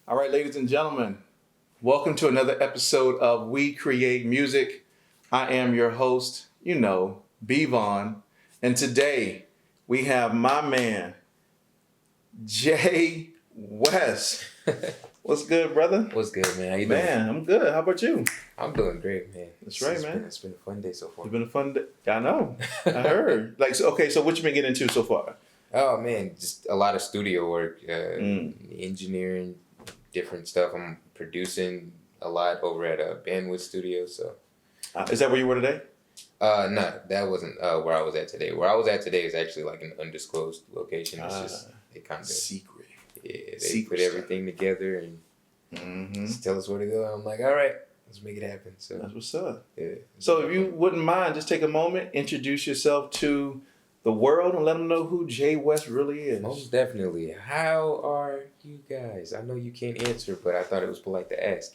All right, ladies and gentlemen, welcome to another episode of We Create Music. I am your host, Bevon, and today we have my man, Jay West. What's good, brother? What's good, man? How you doing? Man, I'm good. How about you? I'm doing great, man. That's right, man. It's been a fun day so far. It's been a fun day. I know. I heard. So what you been getting into so far? Oh, man, just a lot of studio work, engineering, different stuff. I'm producing a lot over at Bandwidth Studio, so. Is that where you were today? No, that wasn't where I was at today. Where I was at today is actually like an undisclosed location. It's just, it kind of. Secret. Yeah, they put everything together and just tell us where to go. I'm like, all right, let's make it happen. So that's what's up. Yeah. So if you wouldn't mind, just take a moment, introduce yourself to the world, and let them know who Jay West really is. Most definitely. How are you guys? I know you can't answer, but I thought it was polite to ask.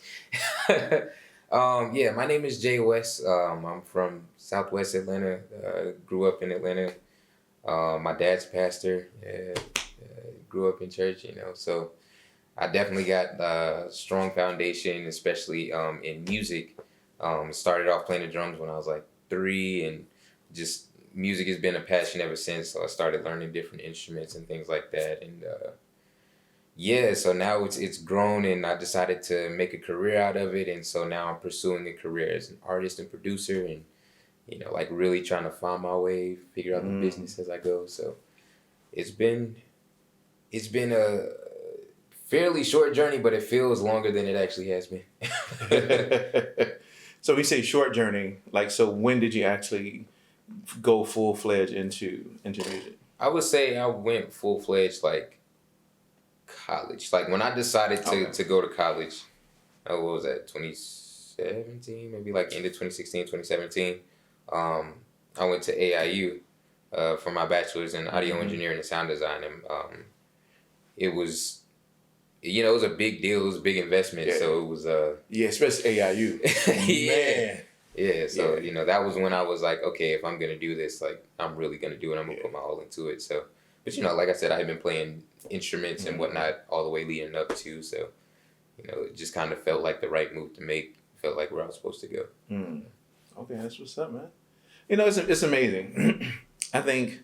Yeah, my name is Jay West. I'm from Southwest Atlanta. Grew up in Atlanta. My dad's pastor. Grew up in church, so I definitely got a strong foundation, especially in music. Started off playing the drums when I was like 3, and just music has been a passion ever since. So I started learning different instruments and things like that, and so now it's grown, and I decided to make a career out of it, and so now I'm pursuing a career as an artist and producer, and like really trying to find my way, figure out the business as I go. So it's been a fairly short journey, but it feels longer than it actually has been. So we say short journey, so when did you actually go full-fledged into music? I would say I went full-fledged like college. Like when I decided to go to college, what was that, 2017, maybe like end of 2016, 2017. I went to AIU for my bachelor's in audio engineering and sound design, and it was, it was a big deal. It was a big investment. Yeah. So it was especially AIU. Man. Yeah. So that was when I was like, okay, if I'm gonna do this, like I'm really gonna do it. I'm gonna put my all into it. So, but like I said, I had been playing instruments and whatnot all the way leading up to. So, it just kind of felt like the right move to make. Felt like where I was supposed to go. Okay, that's what's up, man. It's amazing. I think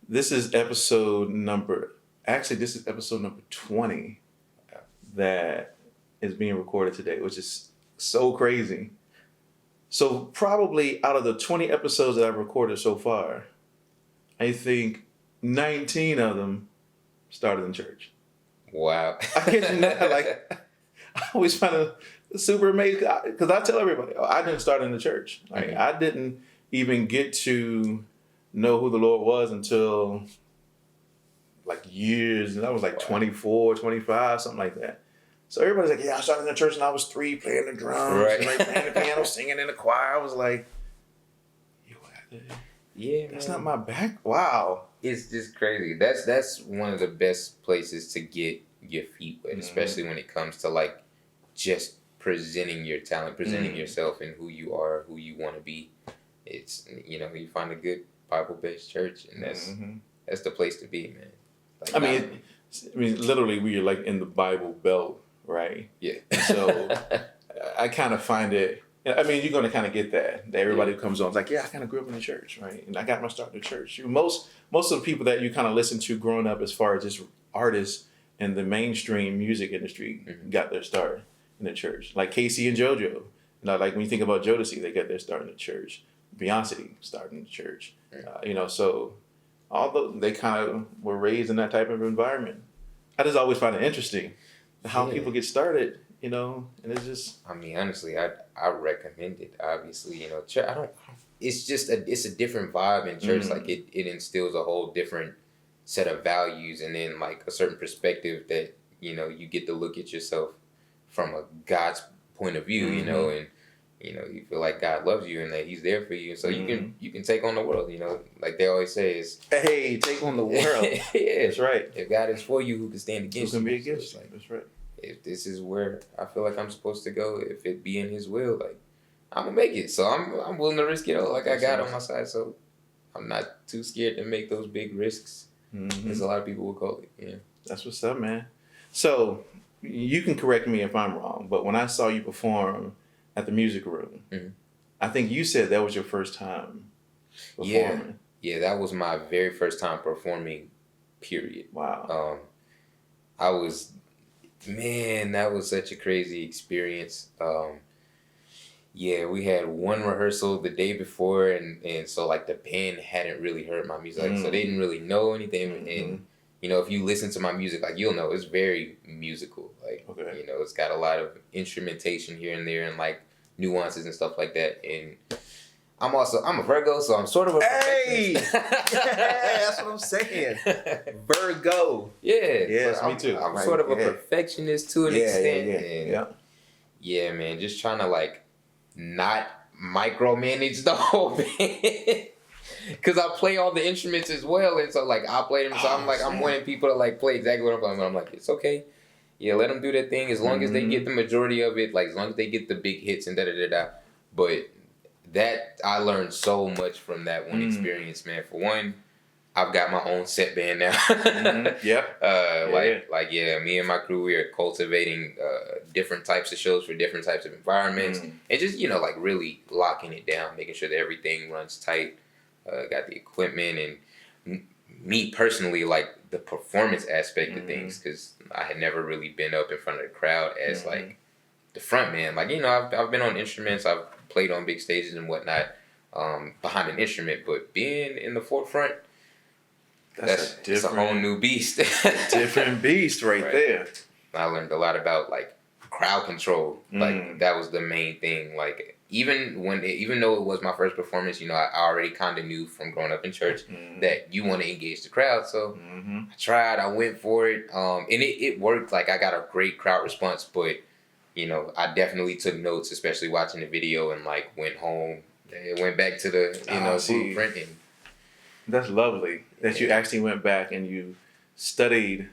this is episode number 20 that is being recorded today, which is so crazy. So probably out of the 20 episodes that I've recorded so far, I think 19 of them started in church. Wow. I kid you not. I always find it super amazing because I tell everybody, I didn't start in the church. I didn't even get to know who the Lord was until years, and I was 24, 25, something like that. So everybody's like, yeah, I started in the church when I was 3, playing the drums, right, and playing the piano, singing in the choir. I was like, yeah, that's not my back. Wow. It's just crazy. That's one of the best places to get your feet wet, especially when it comes to just presenting your talent, presenting yourself and who you are, who you want to be. It's, you find a good Bible-based church, and that's the place to be, man. I mean, literally, we are in the Bible Belt, right? Yeah. So I kind of find it. I mean, you're going to kind of get that everybody who comes on is like, yeah, I kind of grew up in the church, right? And I got my start in the church. Most of the people that you kind of listen to growing up, as far as just artists in the mainstream music industry, got their start in the church. Like Casey and JoJo. When you think about Jodeci, they got their start in the church. Beyonce started in the church. So although they kind of were raised in that type of environment, I just always find it interesting how people get started, and it's just. I mean, honestly, I recommend it. Obviously, church. It's a different vibe in church. It instills a whole different set of values, and then a certain perspective that you get to look at yourself from a God's point of view. And you feel like God loves you and that He's there for you, so you can take on the world. Like they always say, is hey, take on the world. Yeah, that's right. If God is for you, who can stand against you? Who can be against you? That's right. If this is where I feel like I'm supposed to go, if it be in His will, I'm gonna make it. So I'm willing to risk it all. I got on my side, so I'm not too scared to make those big risks, as a lot of people would call it. Yeah, that's what's up, man. So you can correct me if I'm wrong, but when I saw you perform at the music room, Mhm. I think you said that was your first time Yeah, performing. yeah, that was my very first time performing. Period. Wow. I was, man, that was such a crazy experience. Yeah, we had one rehearsal the day before, and so like the band hadn't really heard my music, like, so they didn't really know anything. And if you listen to my music, like, you'll know it's very musical. Like, Okay. it's got a lot of instrumentation here and there, and like nuances and stuff like that. And I'm a Virgo, so I'm sort of a Hey, perfectionist. that's what I'm saying. Virgo. Yeah, Yes, so me too. I'm Right, sort of a yeah. perfectionist to an Yeah, extent, yeah, and yeah. yeah, man, just trying to like not micromanage the whole band. Cause I play all the instruments as well, and so like I play them. So I'm like, I'm wanting people to like play exactly what I'm playing. I'm like, it's okay. Yeah, let them do their thing as long as they get the majority of it. Like as long as they get the big hits and da da da da. But that I learned so much from that one experience, man. For one, I've got my own set band now. Yep. Yeah, me and my crew, we are cultivating different types of shows for different types of environments, and just like really locking it down, making sure that everything runs tight. Got the equipment, and me personally, like the performance aspect of things, because I had never really been up in front of the crowd as like the front man. Like I've been on instruments, I've played on big stages and whatnot, behind an instrument, but being in the forefront. It's a whole new beast. Different beast right there. I learned a lot about like crowd control. Like that was the main thing. Like even though it was my first performance, I already kind of knew from growing up in church that you want to engage the crowd. So I tried. I went for it. And it worked. Like I got a great crowd response. But I definitely took notes, especially watching the video, and like went home. Went back to the blueprint. And that's lovely that you actually went back and you studied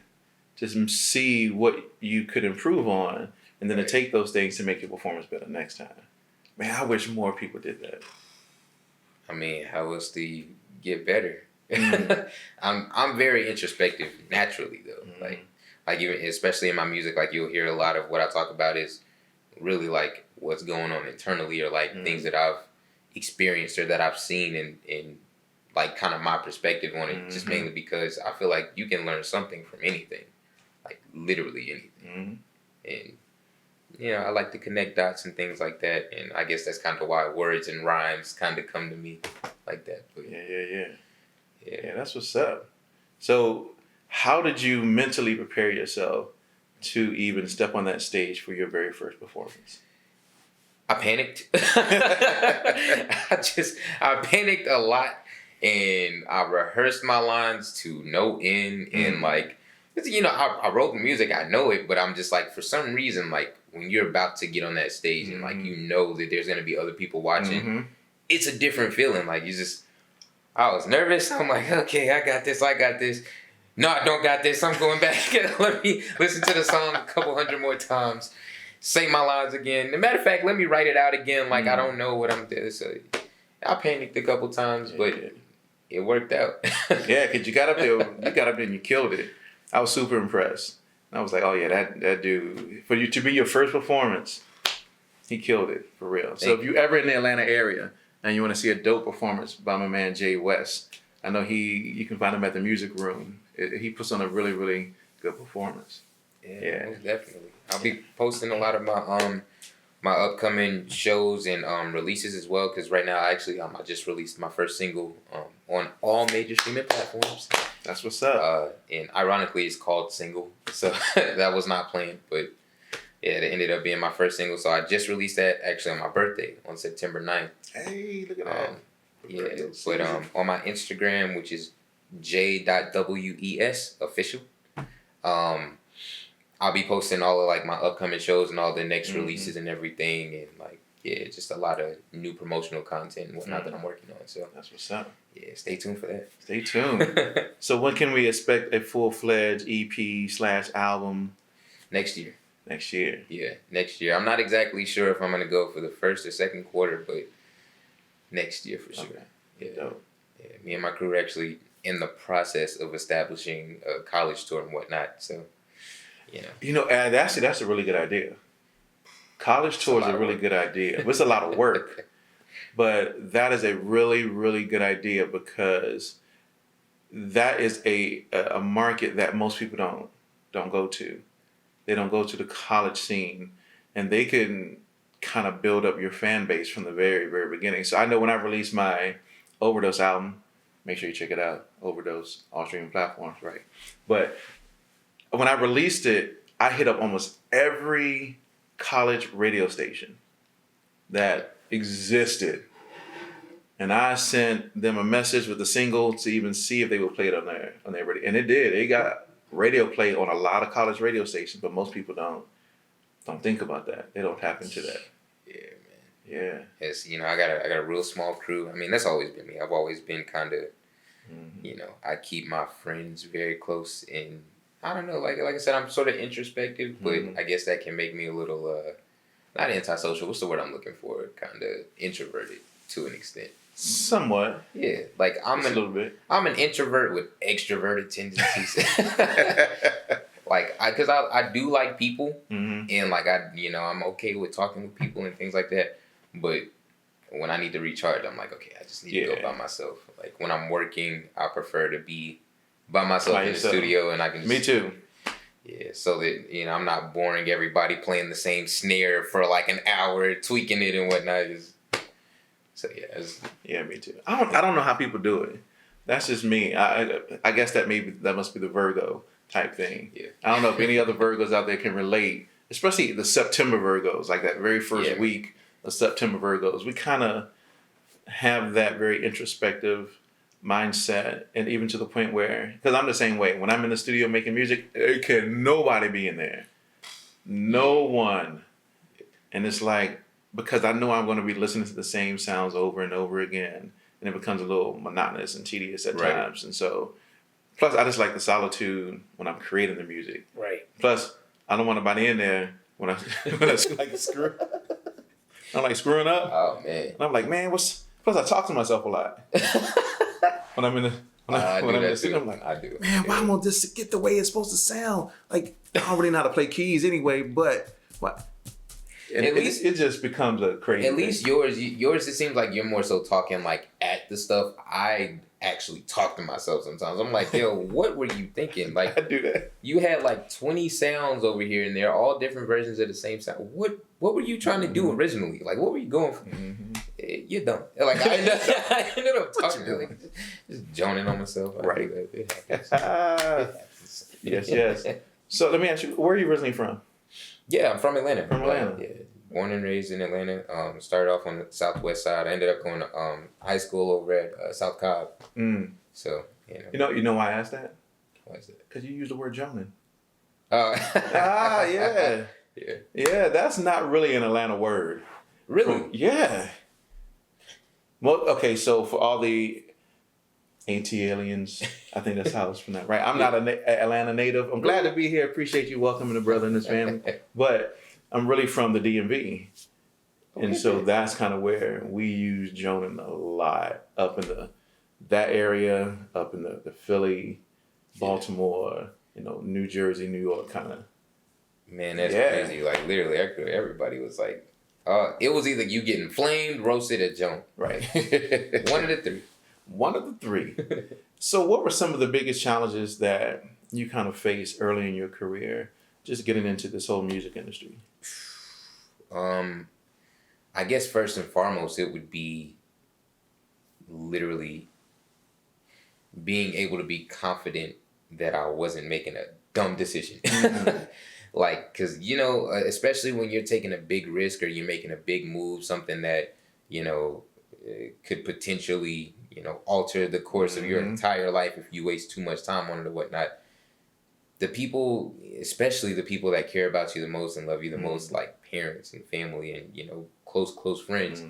to see what you could improve on, and then to take those things to make your performance better next time. Man, I wish more people did that. I mean, how else do you get better? I'm very introspective naturally though. Like even especially in my music, like you'll hear a lot of what I talk about is really like what's going on internally, or like things that I've experienced or that I've seen in like kind of my perspective on it, just mainly because I feel like you can learn something from anything, like literally anything. And I like to connect dots and things like that, and I guess that's kind of why words and rhymes kind of come to me like that. But yeah, that's what's up. So how did you mentally prepare yourself to even step on that stage for your very first performance? I panicked. I panicked a lot. And I rehearsed my lines to no end, and like, I wrote the music, I know it, but I'm just like, for some reason, like when you're about to get on that stage and like that there's gonna be other people watching, it's a different feeling. Like I was nervous. I'm like, okay, I got this. No, I don't got this. I'm going back. Let me listen to the song a couple hundred more times, say my lines again. As a matter of fact, let me write it out again. Like I don't know what I'm doing. So I panicked a couple times, but it worked out. Yeah, because you got up there and you killed it. I was super impressed. I was like, oh yeah, that dude, for you to be your first performance, he killed it for real. So if you ever in the Atlanta area and you want to see a dope performance by my man Jay West, I know you can find him at the music room. He puts on a really, really good performance. Yeah, most definitely. I'll be posting a lot of my upcoming shows and releases as well, because right now I just released my first single on all major streaming platforms. That's what's up. And ironically, it's called Single, so that was not planned, but yeah, it ended up being my first single. So I just released that actually on my birthday on September 9th. Hey, look at that. Yeah, but on my Instagram, which is j.wes official, I'll be posting all of like my upcoming shows and all the next releases and everything, and like just a lot of new promotional content and whatnot that I'm working on. So that's what's up. Yeah, stay tuned for that. Stay tuned. So when can we expect a full-fledged EP/album? Next year. Next year. Yeah, next year. I'm not exactly sure if I'm gonna go for the first or second quarter, but next year for sure. Okay. Yeah. Dope. Yeah. Me and my crew are actually in the process of establishing a college tour and whatnot. So And that's a really good idea. College tour is a really good idea. It's a lot of work, but that is a really, really good idea because that is a market that most people don't go to. They don't go to the college scene, and they can kind of build up your fan base from the very, very beginning. So I know when I released my Overdose album, make sure you check it out. Overdose, all streaming platforms, right? But when I released it, I hit up almost every college radio station that existed. And I sent them a message with the single to even see if they would play it on their radio. And it did. It got radio play on a lot of college radio stations, but most people don't think about that. They don't tap into that. Yeah, man. Yeah. It's, I got a real small crew. I mean, that's always been me. I've always been kind of, I keep my friends very close, and I don't know, like I said, I'm sort of introspective, but I guess that can make me a little, not antisocial. What's the word I'm looking for? Kind of introverted to an extent. Somewhat. Yeah, like a little bit. I'm an introvert with extroverted tendencies. Like, because I do like people, and like I'm okay with talking with people and things like that. But when I need to recharge, I'm like, okay, I just need to go by myself. Like when I'm working, I prefer to be by myself in the studio, and I can. Me too. Yeah, so that I'm not boring everybody playing the same snare for like an hour, tweaking it and whatnot. So yeah. Yeah, me too. I don't know how people do it. That's just me. I guess that must be the Virgo type thing. Yeah. I don't know if any other Virgos out there can relate, especially the September Virgos, like that very first week of September Virgos. We kind of have that very introspective mindset, and even to the point where, because I'm the same way, when I'm in the studio making music, there can nobody be in there. No one. And it's like, because I know I'm going to be listening to the same sounds over and over again, and it becomes a little monotonous and tedious at times. And so, plus I just like the solitude when I'm creating the music. Right. Plus, I don't want nobody in there when I like screw. I'm like screwing up. Oh man. And I'm like, man, plus I talk to myself a lot. When I'm in the studio, I'm like, I do. Man, why won't this get the way it's supposed to sound? Like, I don't really know how to play keys anyway, but what? And at least it just becomes a crazy. At least yours, it seems like you're more so talking like at the stuff. I actually talk to myself sometimes. I'm like, yo, what were you thinking? Like, I do that. You had like 20 sounds over here, and they're all different versions of the same sound. What were you trying to do originally? Like, what were you going for? You're dumb. Like, I ended up talking to like, just joning on myself. Right. It happens. Yes. So let me ask you, where are you originally from? Yeah, I'm from Atlanta. From Atlanta. Yeah, born and raised in Atlanta. Started off on the southwest side. I ended up going to high school over at South Cobb. So you know why I asked that? Why is that? Because you used the word Jonin. Yeah. Yeah, that's not really an Atlanta word. Really? Yeah. Well, okay, so for all the anti-aliens, I think that's how it's pronounced, right? I'm not an Atlanta native. I'm glad to be here. Appreciate you welcoming the brother and his family. But I'm really from the DMV. And so that's kind of where we use Jonin a lot. Up in that area, up in the Philly, Baltimore, New Jersey, New York kind of. Man, that's crazy. Like literally everybody was like, it was either you getting flamed, roasted, or Joan. Right. One of the three. One of the three. So what were some of the biggest challenges that you kind of faced early in your career, just getting into this whole music industry? I guess first and foremost, it would be literally being able to be confident that I wasn't making a dumb decision. Like, because, especially when you're taking a big risk or you're making a big move, something that, could potentially, alter the course of your entire life if you waste too much time on it or whatnot. The people, especially the people that care about you the most and love you the most, like parents and family and, close friends,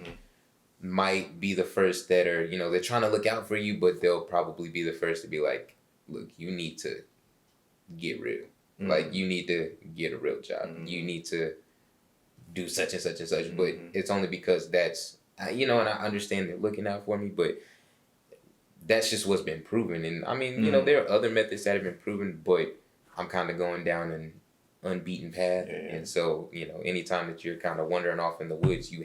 might be the first that are, they're trying to look out for you, but they'll probably be the first to be like, look, you need to get real. Like, you need to get a real job. You need to do such and such and such. But it's only because that's, and I understand they're looking out for me, but that's just what's been proven. And I mean, there are other methods that have been proven, but I'm kind of going down unbeaten path. Yeah. And so, anytime that you're kind of wandering off in the woods, you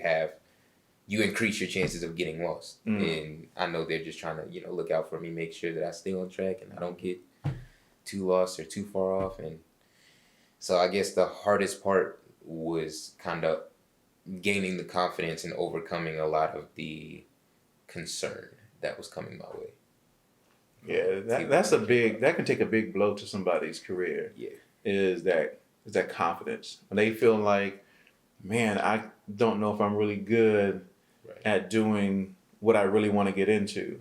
increase your chances of getting lost. And I know they're just trying to, look out for me, make sure that I stay on track and I don't get too lost or too far off. And so I guess the hardest part was kind of gaining the confidence and overcoming a lot of the concern that was coming my way. Yeah, that can take a big blow to somebody's career. Yeah. Is that confidence. When they feel like, man, I don't know if I'm really good at doing what I really want to get into.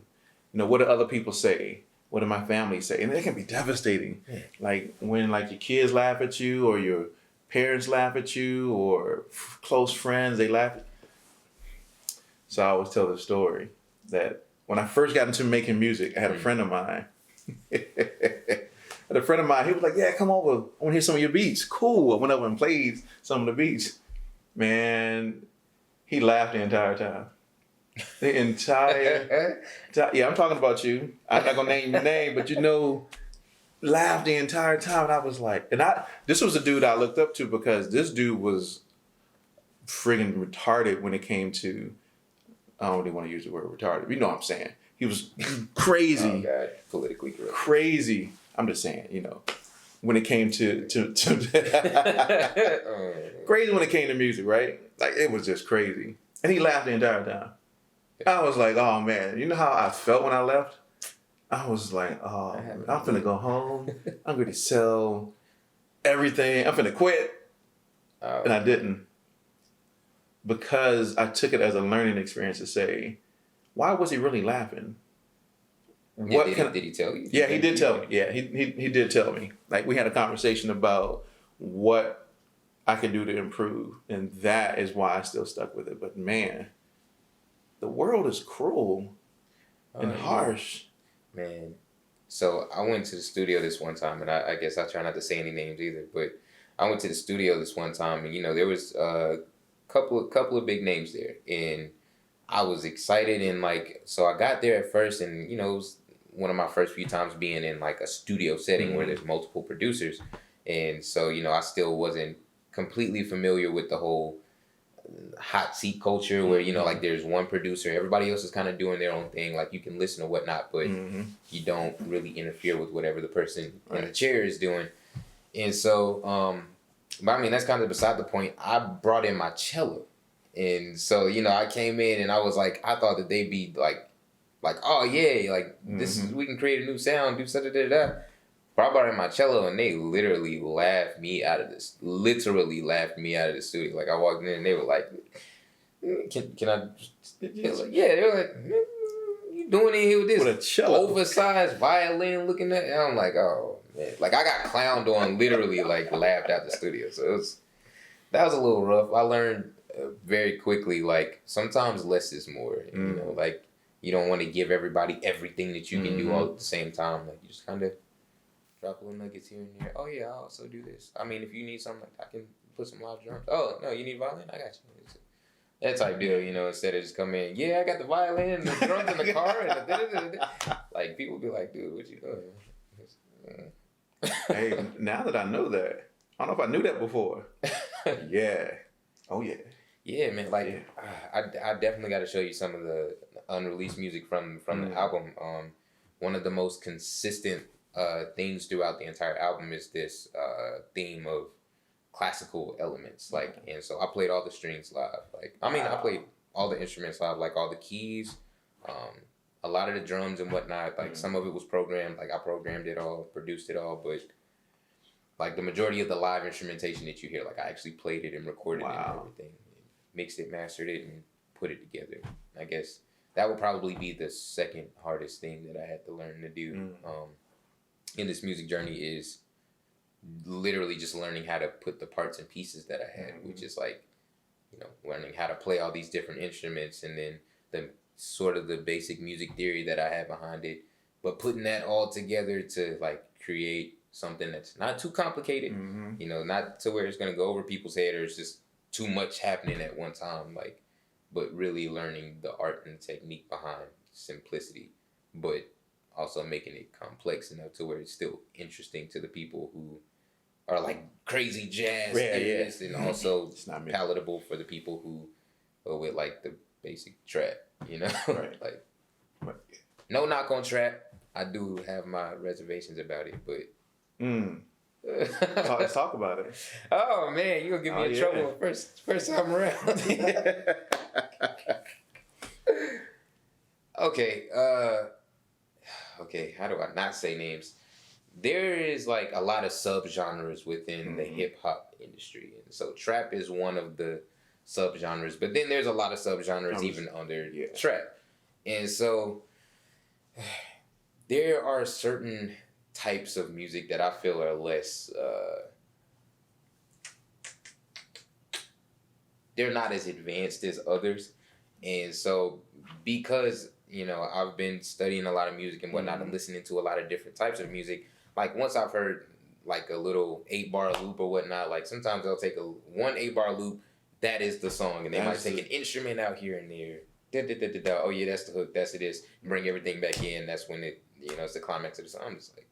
What do other people say? What do my family say? And it can be devastating. Yeah. Like when your kids laugh at you or your parents laugh at you or close friends, they laugh. So I always tell the story that when I first got into making music, I had a friend of mine. He was like, yeah, come over. I want to hear some of your beats. Cool. I went over and played some of the beats. Man, he laughed the entire time. Yeah, I'm talking about you. I'm not gonna name your name, but laughed the entire time. And I was like, this was a dude I looked up to because this dude was friggin' retarded when it came to, I don't really want to use the word retarded. You know what I'm saying? He was crazy. Oh God, politically correct. Crazy. I'm just saying, when it came to crazy when it came to music, right? Like it was just crazy. And he laughed the entire time. I was like, oh man, you know how I felt when I left? I was like, oh, I'm finna go home. I'm gonna sell everything. I'm finna quit. And I didn't. Because I took it as a learning experience to say, why was he really laughing? Did he tell you? Yeah, he did tell me. Yeah, he did tell me. Like we had a conversation about what I could do to improve. And that is why I still stuck with it. But man, the world is cruel and harsh. Man. So I went to the studio this one time, and I guess I try not to say any names either, but I went to the studio this one time, and there was a couple of big names there, and I was excited, and so I got there at first, and it was one of my first few times being in like a studio setting where there's multiple producers, and so I still wasn't completely familiar with the whole hot seat culture where like there's one producer, everybody else is kind of doing their own thing, like you can listen or whatnot, but you don't really interfere with whatever the person in the chair is doing. And so but I mean that's kind of beside the point. I brought in my cello, and so I came in and I was like, I thought that they'd be like oh yeah, like this is, we can create a new sound, do such a da. But I brought in my cello and they literally laughed me out of the studio. Like I walked in and they were like, can I? Like, yeah, they were like, you doing in here with this with a cello, oversized violin looking at? And I'm like, oh man, like I got clowned on, literally like laughed out the studio. So that was a little rough. I learned very quickly, like sometimes less is more. Like you don't want to give everybody everything that you can do all at the same time. Like you just kind of drop a little nuggets here and there. Oh yeah, I also do this. I mean, if you need something, I can put some live drums. Oh no, you need violin? I got you. It's that type deal, instead of just come in. Yeah, I got the violin and the drums in the car and the like people be like, dude, what you doing? Hey, now that I know that, I don't know if I knew that before. Yeah. Oh yeah. Yeah, man. Like I definitely got to show you some of the unreleased music from the album. One of the most consistent things throughout the entire album is this theme of classical elements, and so I played all the strings live. I played all the instruments live, like all the keys, a lot of the drums and whatnot. Some of it was programmed, like I programmed it all, produced it all, but like the majority of the live instrumentation that you hear, like I actually played it and recorded it and everything, mixed it, mastered it, and put it together. I guess that would probably be the second hardest thing that I had to learn to do in this music journey is literally just learning how to put the parts and pieces that I had, which is learning how to play all these different instruments and then the sort of the basic music theory that I had behind it, but putting that all together to create something that's not too complicated, not to where it's going to go over people's head or it's just too much happening at one time, but really learning the art and technique behind simplicity, but also making it complex enough to where it's still interesting to the people who are like crazy jazz Yeah. and also It's not me. palatable for the people who are with like the basic trap, you know? Right. Like, Right. no knock on trap. I do have my reservations about it, but. Let's talk about it. Oh man, you gonna get me in trouble first time around. Okay, okay, how do I not say names? There is like a lot of subgenres within the hip hop industry, and so trap is one of the subgenres. But then there's a lot of subgenres even under trap, and so there are certain types of music that I feel are less. They're not as advanced as others, and so because I've been studying a lot of music and whatnot and listening to a lot of different types of music. Like once I've heard like a little 8-bar loop or whatnot, like sometimes they'll take one 8-bar loop, that is the song, and they might take an instrument out here and there. Oh yeah, that's the hook, that's it is. Bring everything back in, that's when it's the climax of the song. I'm just like,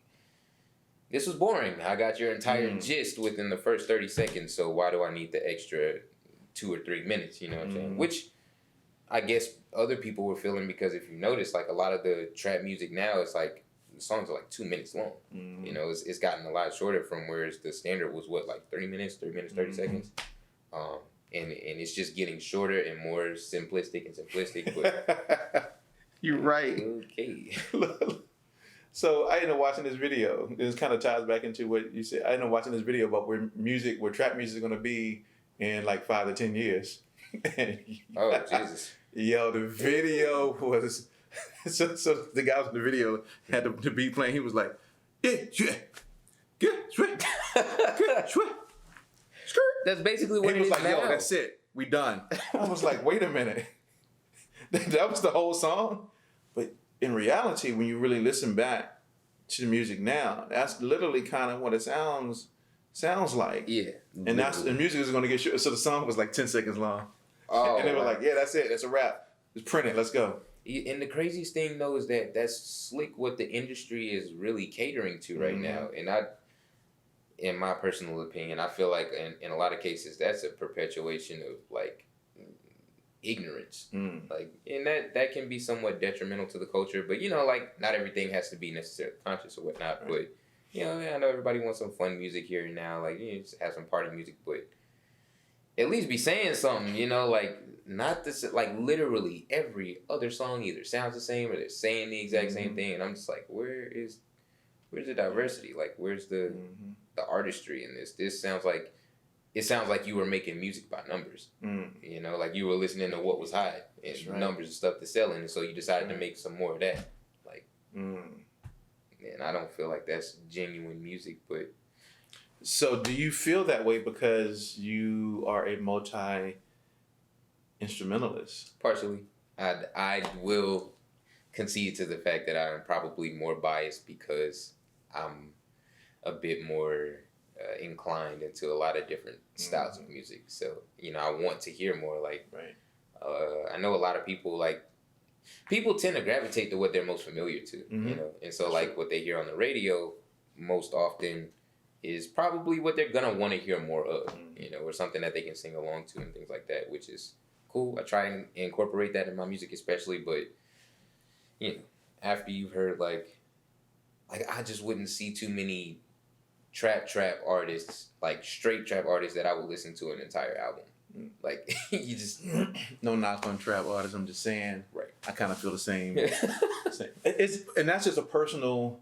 this was boring. I got your entire gist within the first 30 seconds, so why do I need the extra 2 or 3 minutes, you know what I'm saying? Which I guess other people were feeling, because if you notice, like a lot of the trap music now, it's like the songs are like 2 minutes long. It's gotten a lot shorter from whereas the standard was like 3 minutes 30 seconds. And it's just getting shorter and more simplistic. But You're right. Okay. So I ended up watching this video. This kind of ties back into what you said. I ended up watching this video about where trap music is going to be in like 5 to 10 years. Oh Jesus! Yo, the video was so the guy in the video had the beat playing. He was like, That's basically what he was like. now. Yo, that's it. We done. I was like, wait a minute. That was the whole song. But in reality, when you really listen back to the music now, that's literally kind of what it sounds like. Yeah. And the music is going to get short. So the song was like 10 seconds long. Oh, and they were like, yeah, that's it. That's a wrap. Just print it. Let's go. And the craziest thing, though, is that that's slick what the industry is really catering to right now. And in my personal opinion, I feel like in a lot of cases, that's a perpetuation of like ignorance. Like, and that can be somewhat detrimental to the culture. But, like not everything has to be necessarily conscious or whatnot. Right. But, I know everybody wants some fun music here and now. Like, just have some party music, but at least be saying something, like not this, like literally every other song either sounds the same or they're saying the exact same thing. And I'm just like, where's the diversity? Like, where's the artistry in this? It sounds like you were making music by numbers. Like you were listening to what was hot and numbers and stuff to sell in. And so you decided to make some more of that. Like, and I don't feel like that's genuine music, but. So do you feel that way because you are a multi-instrumentalist? Partially. I will concede to the fact that I'm probably more biased because I'm a bit more inclined into a lot of different styles of music. So, I want to hear more. Like, I know a lot of people, people tend to gravitate to what they're most familiar to, And so, like, what they hear on the radio most often is probably what they're gonna want to hear more of, or something that they can sing along to and things like that, which is cool. I try and incorporate that in my music, especially, but after you've heard like I just wouldn't see too many trap artists, like straight trap artists that I would listen to an entire album. Like you just no knock on trap artists. I'm just saying, right? I kind of feel the same. And that's just a personal.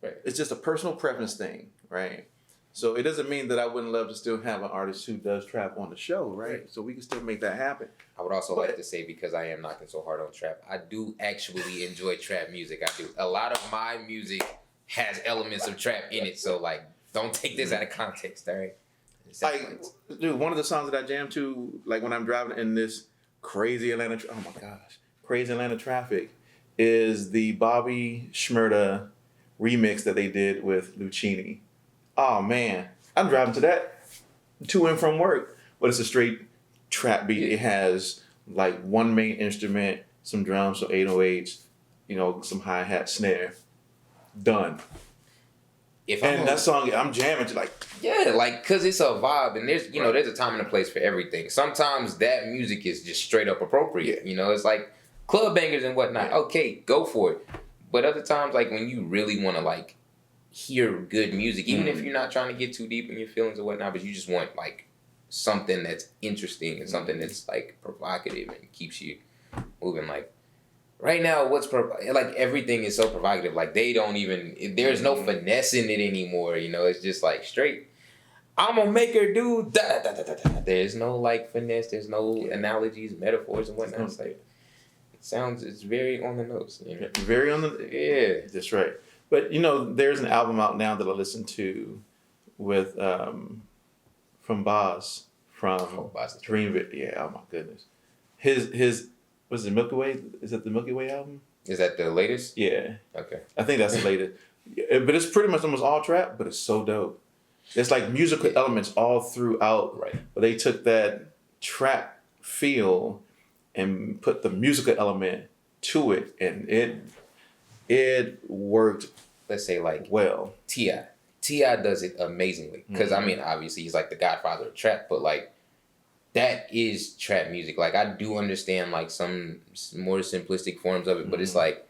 Right. It's just a personal preference thing, right? So it doesn't mean that I wouldn't love to still have an artist who does trap on the show, right? So we can still make that happen. I would also like to say, because I am knocking so hard on trap, I do actually enjoy trap music. I do. A lot of my music has elements of trap in it, so like, don't take this out of context, all right? Like, dude, one of the songs that I jam to, like when I'm driving in this crazy Atlanta traffic, is the Bobby Shmurda remix that they did with Lucchini. Oh man, I'm driving to that to and from work, but it's a straight trap beat. It has like one main instrument, some drums, some 808s, some hi-hat, snare. Done. if And that song, I'm jamming to like, yeah, like, cause it's a vibe, and there's there's a time and a place for everything. Sometimes that music is just straight up appropriate. It's like club bangers and whatnot. Yeah. Okay, go for it. But other times, like when you really want to like hear good music, even if you're not trying to get too deep in your feelings or whatnot, but you just want like something that's interesting and something that's like provocative and keeps you moving. Like right now, like everything is so provocative. Like they don't even there's no finesse in it anymore. It's just like straight. I'm gonna make her do da da da da da. There's no like finesse. There's no analogies, metaphors, and whatnot. It's like it's very on the nose. Very on the yeah. That's right. But there's an album out now that I listened to with from Boz from Dream. Yeah, oh my goodness. His was it Milky Way? Is it the Milky Way album? Is that the latest? Yeah. Okay. I think that's the latest. But it's pretty much almost all trap, but it's so dope. It's like musical elements all throughout. Right. But they took that trap feel and put the musical element to it, and it worked. Let's say like well. T.I. does it amazingly because I mean obviously he's like the godfather of trap, but like that is trap music. Like I do understand like some more simplistic forms of it, but it's like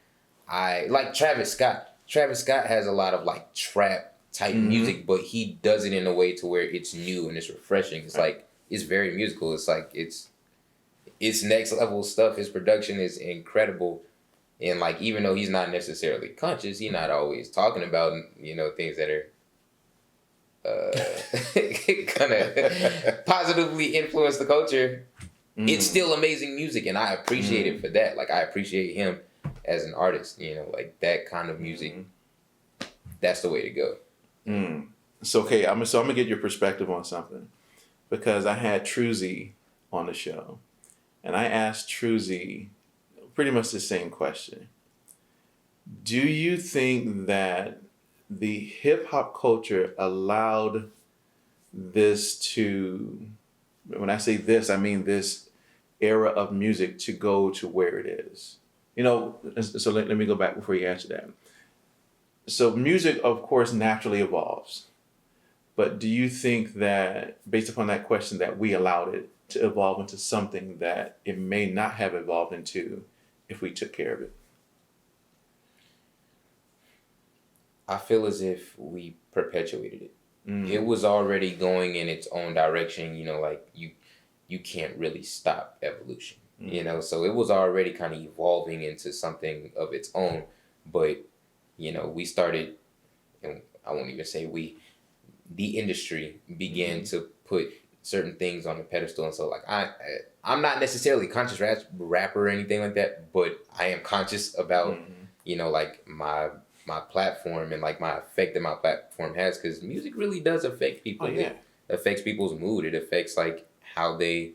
I like Travis Scott. Travis Scott has a lot of like trap type music, but he does it in a way to where it's new and it's refreshing. It's like it's very musical. It's like it's next level stuff. His production is incredible. And like even though he's not necessarily conscious, he's not always talking about things that are gonna positively influence the culture. It's still amazing music, and I appreciate it for that. Like I appreciate him as an artist. Like that kind of music. That's the way to go. So okay, I'm gonna get your perspective on something, because I had Truzy on the show, and I asked Truzy pretty much the same question. Do you think that the hip hop culture allowed this to, when I say this, I mean this era of music to go to where it is? So let me go back before you answer that. So music, of course, naturally evolves. But do you think that, based upon that question, that we allowed it to evolve into something that it may not have evolved into if we took care of it? I feel as if we perpetuated it. It was already going in its own direction. Like you can't really stop evolution. So it was already kind of evolving into something of its own. But we started, and I won't even say we, the industry began to put certain things on the pedestal. And so like I'm not necessarily a conscious rapper or anything like that, but I am conscious about like my platform and like my effect that my platform has, because music really does affect people. It affects people's mood. It affects like how they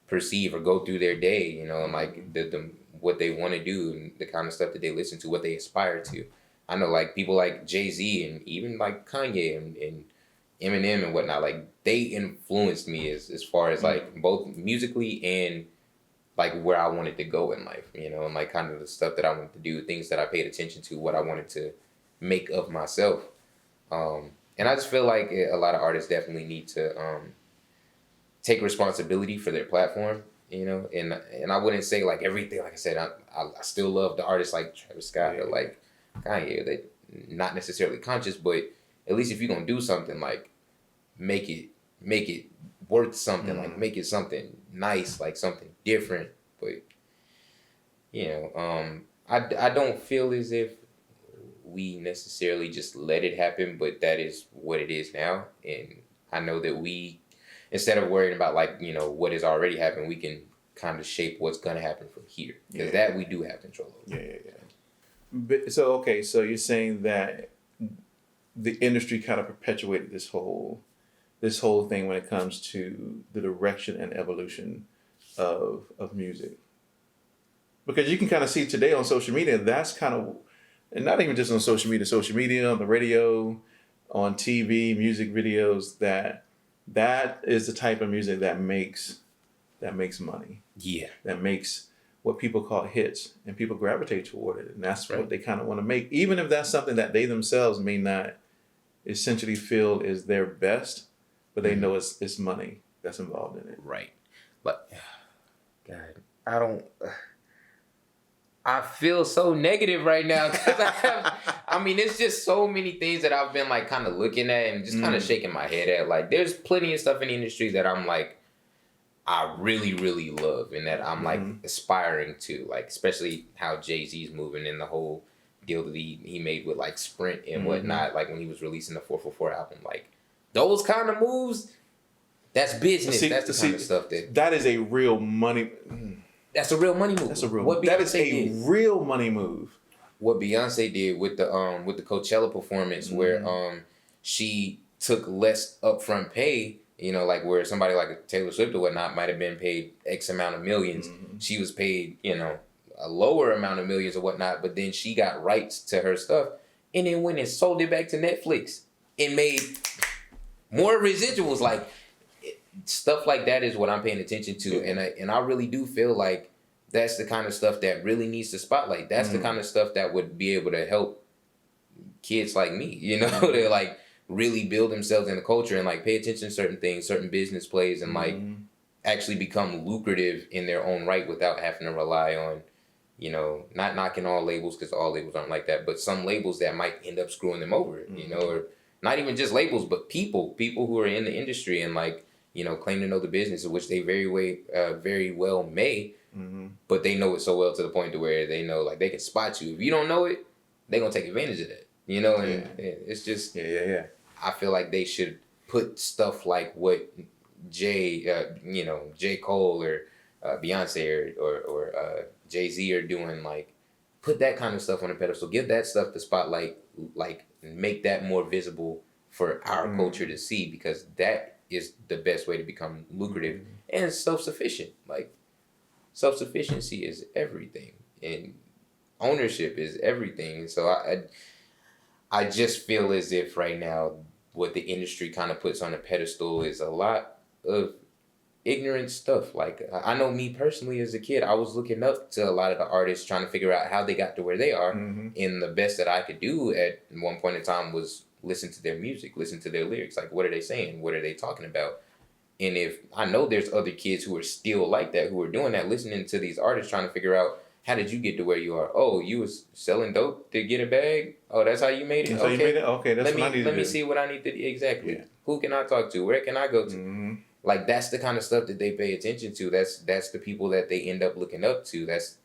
perceive or go through their day, and like the what they want to do and the kind of stuff that they listen to, what they aspire to. I know like people like Jay-Z and even like Kanye and Eminem and whatnot, like they influenced me as far as like both musically and like where I wanted to go in life, and like kind of the stuff that I wanted to do, things that I paid attention to, what I wanted to make of myself. And I just feel like a lot of artists definitely need to take responsibility for their platform, and I wouldn't say like everything, like I said, I still love the artists like Travis Scott or like Kanye, that not necessarily conscious, but at least if you're going to do something, like make it worth something, like make it something nice, like something different. But I don't feel as if we necessarily just let it happen, but that is what it is now. And I know that we, instead of worrying about like what has already happened, we can kind of shape what's going to happen from here, because that we do have control over. Yeah. But, so you're saying that the industry kind of perpetuated this whole thing when it comes to the direction and evolution of music. Because you can kind of see today on social media, that's kind of, and not even just on social media, on the radio, on TV, music videos, that is the type of music that makes money. Yeah. That makes what people call hits, and people gravitate toward it. And that's what they kind of want to make, even if that's something that they themselves may not essentially feel is their best, but they know it's money that's involved in it. Right. But God, I feel so negative right now because it's just so many things that I've been like kind of looking at and just kind of shaking my head at. Like, there's plenty of stuff in the industry that I'm like, I really, really love and that I'm like aspiring to, like, especially how Jay-Z's moving and the whole deal that he made with like Sprint and whatnot, like when he was releasing the 444 album, like those kind of moves, that's business. That's the kind of stuff that is a real money. That's a real money move. That is a real money move. What Beyonce did with the Coachella performance, where she took less upfront pay, you know, like where somebody like Taylor Swift or whatnot might have been paid X amount of millions. She was paid, you know, a lower amount of millions or whatnot, but then she got rights to her stuff and then went and sold it back to Netflix and made more residuals. Like, stuff like that is what I'm paying attention to, and I really do feel like that's the kind of stuff that really needs the spotlight. That's the kind of stuff that would be able to help kids like me, you know, to like really build themselves in the culture and like pay attention to certain things, certain business plays, and like actually become lucrative in their own right without having to rely on, you know, not knocking all labels because all labels aren't like that, but some labels that might end up screwing them over, you know, or not even just labels, but people who are in the industry and like, you know, claim to know the business, of which they very well may, but they know it so well to the point to where they know, like, they can spot you. If you don't know it, they're going to take advantage of that, you know, and it's just, I feel like they should put stuff like what J. Cole or Beyonce or Jay-Z are doing, like, put that kind of stuff on a pedestal, give that stuff the spotlight, like, make that more visible for our culture to see, because that is the best way to become lucrative and self-sufficient. Like, self-sufficiency is everything, and ownership is everything. So I just feel as if right now what the industry kind of puts on a pedestal is a lot of ignorant stuff. Like, I know me personally as a kid, I was looking up to a lot of the artists trying to figure out how they got to where they are, and the best that I could do at one point in time was listen to their music, listen to their lyrics. Like, what are they saying? What are they talking about? And if I know there's other kids who are still like that, who are doing that, listening to these artists, trying to figure out, how did you get to where you are? Oh, you was selling dope to get a bag? Oh, that's how you made it? That's how you made it? Okay, that's what I need to do. Let me see what I need to do. Exactly. Yeah. Who can I talk to? Where can I go to? Like, that's the kind of stuff that they pay attention to. That's the people that they end up looking up to. That's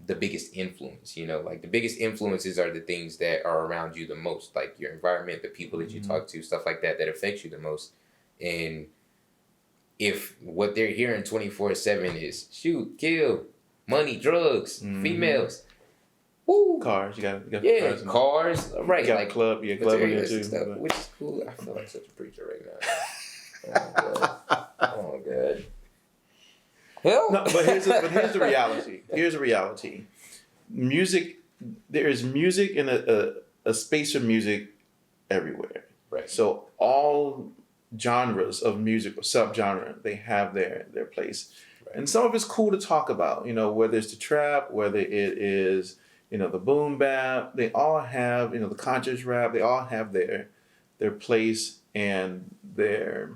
the biggest influence, you know, like the biggest influences are the things that are around you the most, like your environment, the people that you talk to, stuff like that affects you the most. And if what they're hearing 24/7 is shoot, kill, money, drugs, females, woo, cars, you got cars, right? You got like club in there too, stuff, which is cool. I feel like such a preacher right now. Oh god. No, but here's the reality. Here's the reality. Music, there is music in a space of music everywhere. Right. So all genres of music or subgenre, they have their place. Right. And some of it's cool to talk about, you know, whether it's the trap, whether it is, you know, the boom bap, they all have, you know, the conscious rap, they all have their place and their,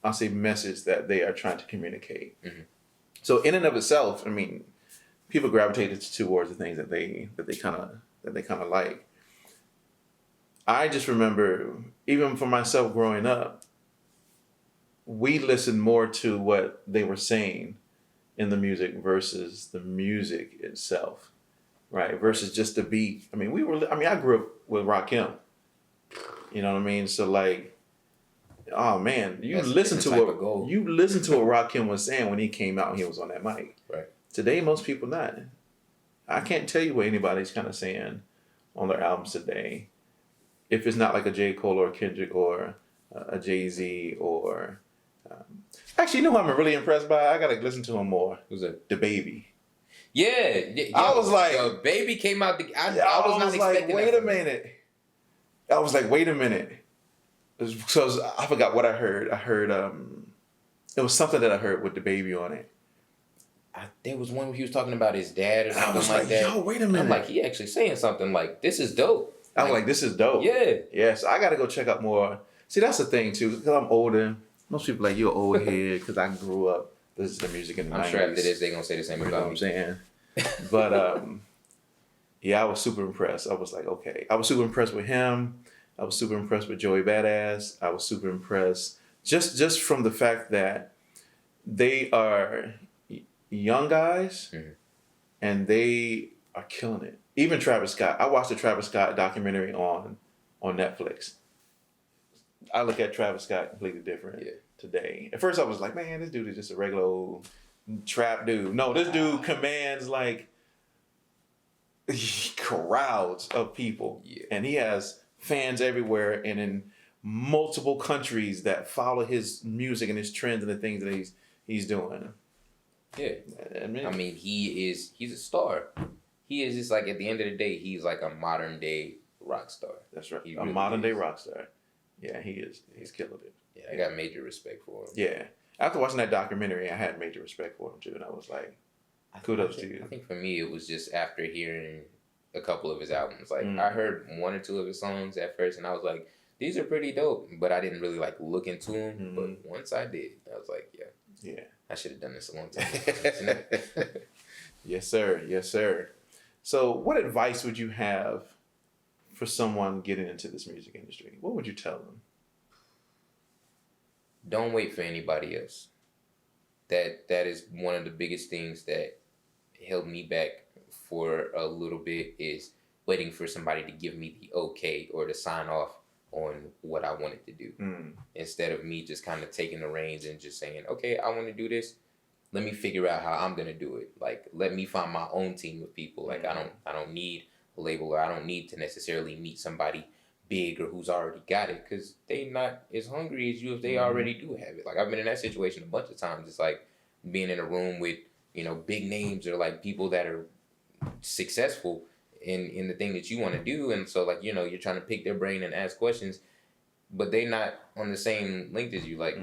I'll say, message that they are trying to communicate. So in and of itself, I mean, people gravitated towards the things that they kind of like. I just remember, even for myself growing up, we listened more to what they were saying in the music versus the music itself, right? Versus just the beat. I mean, I grew up with Rakim. You know what I mean? So like, oh man, you listen to what Rakim was saying when he came out and he was on that mic. Right. Today, most people not. I can't tell you what anybody's kind of saying on their albums today, if it's not like a J. Cole or a Kendrick or a Jay-Z or. Actually, you know who I'm really impressed by? I gotta listen to him more. Who's that? The Baby. Yeah. I was like, the Baby came out. I was not expecting. Wait a minute. I was like, wait a minute. So I forgot what I heard. I heard it was something that I heard with the Baby on it. There was one where he was talking about his dad or something I was like that. Yo, wait a minute. I'm like, he actually saying something like, this is dope. I was like, this is dope. Yeah. Yes, I got to go check out more. See, that's the thing too, because I'm older. Most people like, you're old head because I grew up listening to music in the 90s. I'm sure after this they're gonna say the same You know about what I'm me. saying? But yeah, I was super impressed. I was like, okay. I was super impressed with him. I was super impressed with Joey Badass. I was super impressed just from the fact that they are young guys and they are killing it. Even Travis Scott. I watched the Travis Scott documentary on Netflix. I look at Travis Scott completely different today. At first I was like, man, this dude is just a regular old trap dude. No, this dude commands like crowds of people. Yeah. And he has fans everywhere and in multiple countries that follow his music and his trends and the things that he's doing. Yeah. I mean, he's a star. He is just like, at the end of the day, he's like a modern day rock star. That's right. He A really modern day is. rock star. Yeah, he is. He's killing it. Yeah, I got major respect for him. Yeah. After watching that documentary, I had major respect for him too. And I was like, kudos to you. I think for me, it was just after hearing a couple of his albums. Like, I heard one or two of his songs at first, and I was like, these are pretty dope. But I didn't really, like, look into them. But once I did, I was like, yeah. I should have done this a long time ago. Yes, sir. Yes, sir. So what advice would you have for someone getting into this music industry? What would you tell them? Don't wait for anybody else. That is one of the biggest things that held me back for a little bit, is waiting for somebody to give me the okay or to sign off on what I wanted to do. Instead of me just kind of taking the reins and just saying, okay, I want to do this. Let me figure out how I'm going to do it. Like, let me find my own team of people. Like, I don't need a label, or I don't need to necessarily meet somebody big or who's already got it, because they not as hungry as you if they already do have it. Like, I've been in that situation a bunch of times. It's like being in a room with, big names or like people that are successful in the thing that you want to do. And so, like, you're trying to pick their brain and ask questions, but they're not on the same length as you. Like,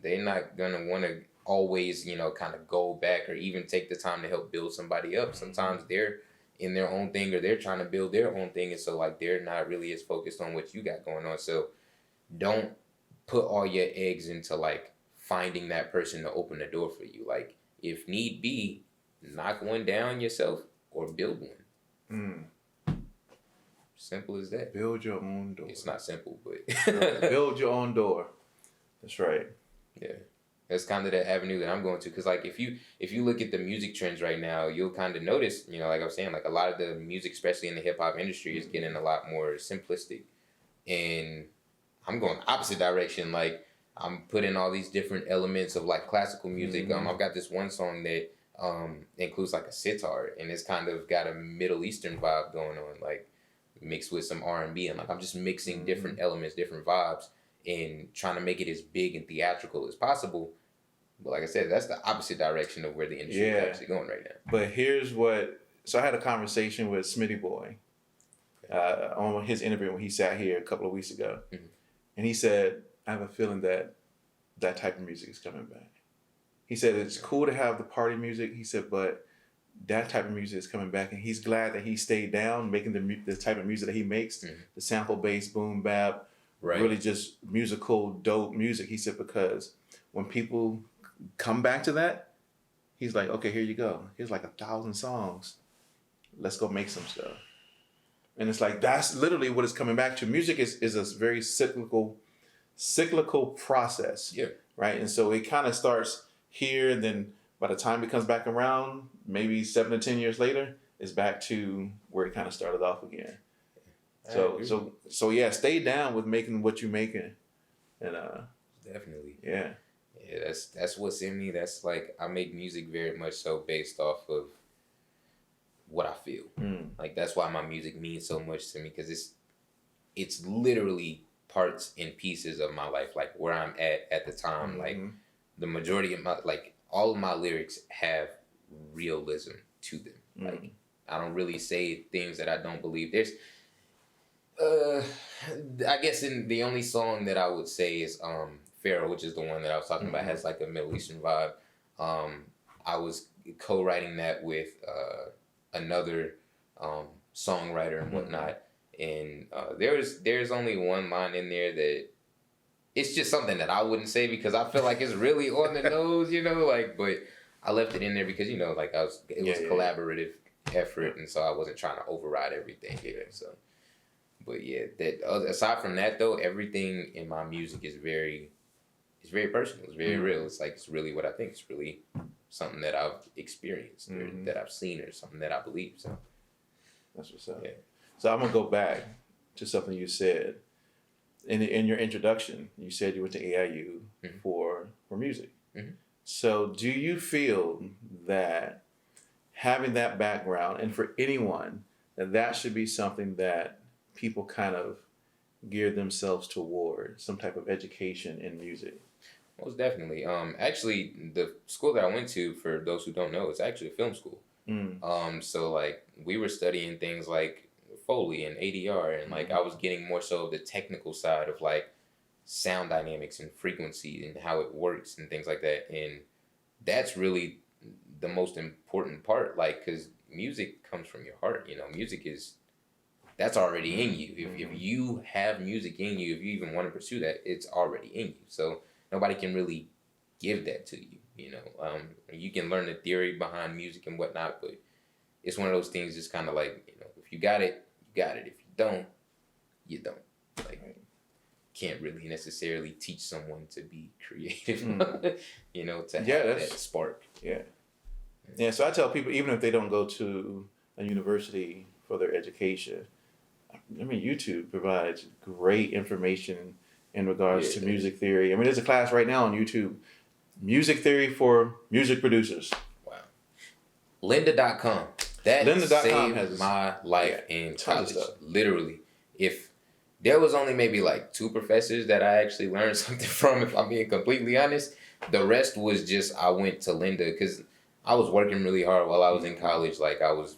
they're not going to want to always, kind of go back or even take the time to help build somebody up. Sometimes they're in their own thing, or they're trying to build their own thing. And so, like, they're not really as focused on what you got going on. So don't put all your eggs into, like, finding that person to open the door for you. Like, if need be, knock one down yourself or build one. Simple as that. Build your own door. It's not simple, but build your own door. That's right. Yeah. That's kind of the avenue that I'm going to. Because, like, if you look at the music trends right now, you'll kind of notice, like I was saying, like, a lot of the music, especially in the hip-hop industry, is getting a lot more simplistic. And I'm going the opposite direction. Like, I'm putting all these different elements of, like, classical music. I've got this one song that includes, like, a sitar, and it's kind of got a Middle Eastern vibe going on, like, mixed with some R&B. And, like, I'm just mixing different elements, different vibes, and trying to make it as big and theatrical as possible. But like I said, that's the opposite direction of where the industry is actually going right now. But here's so I had a conversation with Smitty Boy on his interview when he sat here a couple of weeks ago. And he said, I have a feeling that type of music is coming back. He said, it's cool to have the party music. He said, but that type of music is coming back. And he's glad that he stayed down making the type of music that he makes, the sample-based boom bap, really just musical, dope music. He said, because when people come back to that, he's like, okay, here you go. Here's like 1,000 songs. Let's go make some stuff. And it's like, that's literally what it's coming back to. Music is a very cyclical process. Yeah. Right. And so it kind of starts here, and then by the time it comes back around, maybe 7 to 10 years later, it's back to where it kind of started off again. So yeah, stay down with making what you're making. And definitely. Yeah. Yeah, that's what's in me. That's like, I make music very much so based off of what I feel. Like, that's why my music means so much to me, because it's literally parts and pieces of my life, like where I'm at the time. Like, the majority of all of my lyrics have realism to them. Like, I don't really say things that I don't believe. There's I guess the only song that I would say is Pharaoh, which is the one that I was talking about, has like a Middle Eastern vibe. I was co-writing that with another songwriter and whatnot, And there's only one line in there that it's just something that I wouldn't say because I feel like it's really on the nose, like, but I left it in there because, like it was a collaborative effort, and so I wasn't trying to override everything, so. But yeah, that aside from that though, everything in my music is very personal. It's very real. It's like, it's really what I think. It's really something that I've experienced or that I've seen or something that I believe. So that's what's up. Yeah. So I'm gonna go back to something you said in your introduction. You said you went to AIU for music. Mm-hmm. So do you feel that having that background, and for anyone, that should be something that people kind of gear themselves toward, some type of education in music? Most definitely. Actually, the school that I went to, for those who don't know, is actually a film school. So like we were studying things like Foley and ADR, and like I was getting more so of the technical side of like sound dynamics and frequency and how it works and things like that. And that's really the most important part, like, because music comes from your heart. Music that's already in you. If you have music in you, if you even want to pursue that, it's already in you. So nobody can really give that to you. You can learn the theory behind music and whatnot, but it's one of those things, just kind of like, if you got it, you got it. If you don't, you don't. Like, can't really necessarily teach someone to be creative, to have that spark. Yeah, so I tell people, even if they don't go to a university for their education, I mean, YouTube provides great information in regards to music theory. I mean, there's a class right now on YouTube, Music Theory for Music Producers. Wow. Lynda.com. That saved my life in college. Literally. If there was only maybe like 2 professors that I actually learned something from, if I'm being completely honest, the rest was just, I went to Lynda because I was working really hard while I was in college. Like I was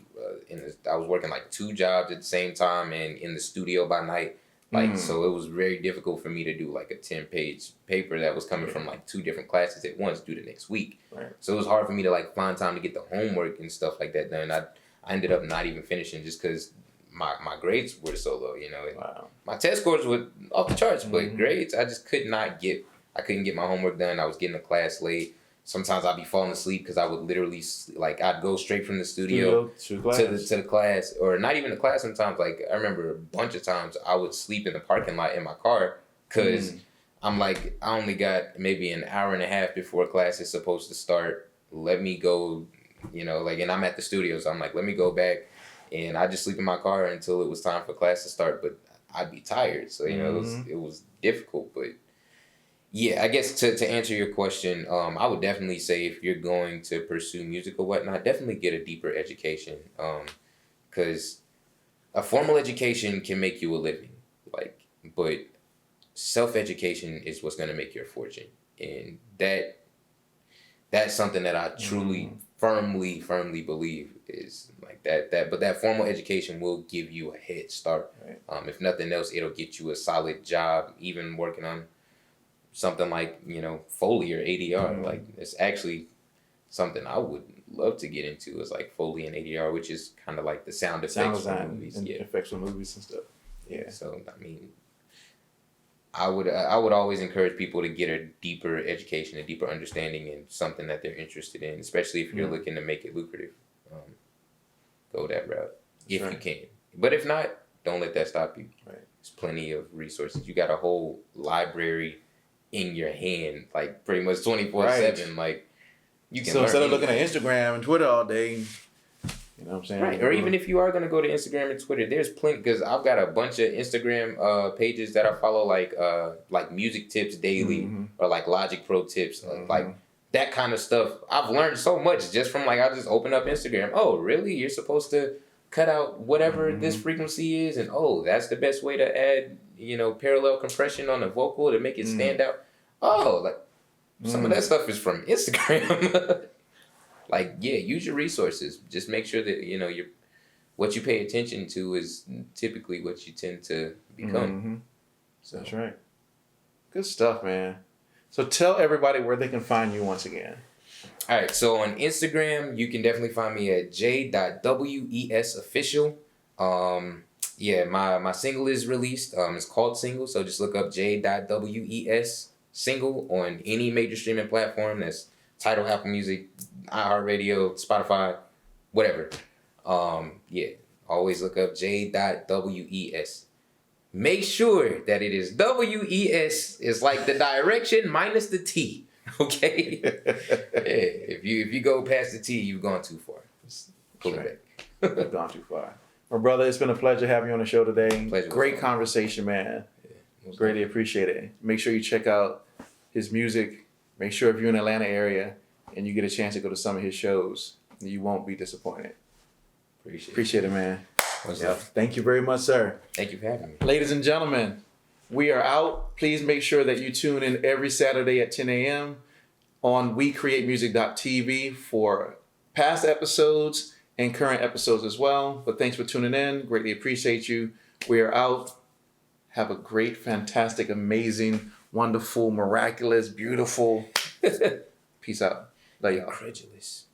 working like 2 jobs at the same time and in the studio by night. Like, so it was very difficult for me to do like a 10-page paper that was coming from like 2 different classes at once due to next week. Right. So it was hard for me to like find time to get the homework and stuff like that done. I ended up not even finishing just because my grades were so low, And my test scores were off the charts, but grades, I just couldn't get my homework done. I was getting to class late. Sometimes I'd be falling asleep because I would literally, like, I'd go straight from the studio to the class, or not even the class sometimes. Like, I remember a bunch of times I would sleep in the parking lot in my car because I'm like, I only got maybe an hour and a half before class is supposed to start. Let me go, and I'm at the studio, so I'm like, let me go back. And I just sleep in my car until it was time for class to start, but I'd be tired. So, it was difficult, but yeah, I guess to answer your question, I would definitely say if you're going to pursue music or whatnot, definitely get a deeper education, because a formal education can make you a living, but self-education is what's going to make you a fortune, and that's something that I truly, firmly believe is like that. But that formal education will give you a head start. Right. If nothing else, it'll get you a solid job, even working on something like, Foley or ADR. Like, it's actually something I would love to get into, is like Foley and ADR, which is kind of like the sound effects for movies. And effects for movies and stuff. Yeah. So, I mean, I would always encourage people to get a deeper education, a deeper understanding in something that they're interested in, especially if you're looking to make it lucrative. Go that route if you can. But if not, don't let that stop you. Right. There's plenty of resources. You got a whole library in your hand, like pretty much 24/7. Like, you can. So instead of looking at Instagram and Twitter all day, you know what I'm saying? Right. Or even if you are gonna go to Instagram and Twitter, there's plenty, because I've got a bunch of Instagram pages that I follow, like music tips daily, or like Logic Pro tips, like that kind of stuff. I've learned so much just from, like, I just open up Instagram. Oh, really? You're supposed to cut out whatever this frequency is, and that's the best way to add, parallel compression on the vocal to make it stand out. Oh, like some of that stuff is from Instagram. Like, yeah, use your resources. Just make sure that what you pay attention to is typically what you tend to become. So. That's right. Good stuff, man. So tell everybody where they can find you once again. All right, so on Instagram, you can definitely find me at j.wesofficial. Yeah, my single is released. It's called Single, so just look up J.WES Single on any major streaming platform. That's Tidal, Apple Music, iHeartRadio, Spotify, whatever. Yeah, always look up J.WES. Make sure that it is WES. It's like the direction minus the T. Okay. Yeah, if you go past the T, you've gone too far. Just pull it back. You've gone too far. Well, brother, it's been a pleasure having you on the show today. Pleasure. Great conversation, man. Yeah, Greatly appreciate it. Make sure you check out his music. Make sure if you're in the Atlanta area and you get a chance to go to some of his shows, you won't be disappointed. Appreciate it, man. Yeah. Thank you very much, sir. Thank you for having me. Ladies and gentlemen, we are out. Please make sure that you tune in every Saturday at 10 a.m. on WeCreateMusic.tv for past episodes and current episodes as well. But thanks for tuning in. Greatly appreciate you. We are out. Have a great, fantastic, amazing, wonderful, miraculous, beautiful. Peace out. Love y'all. Incredulous.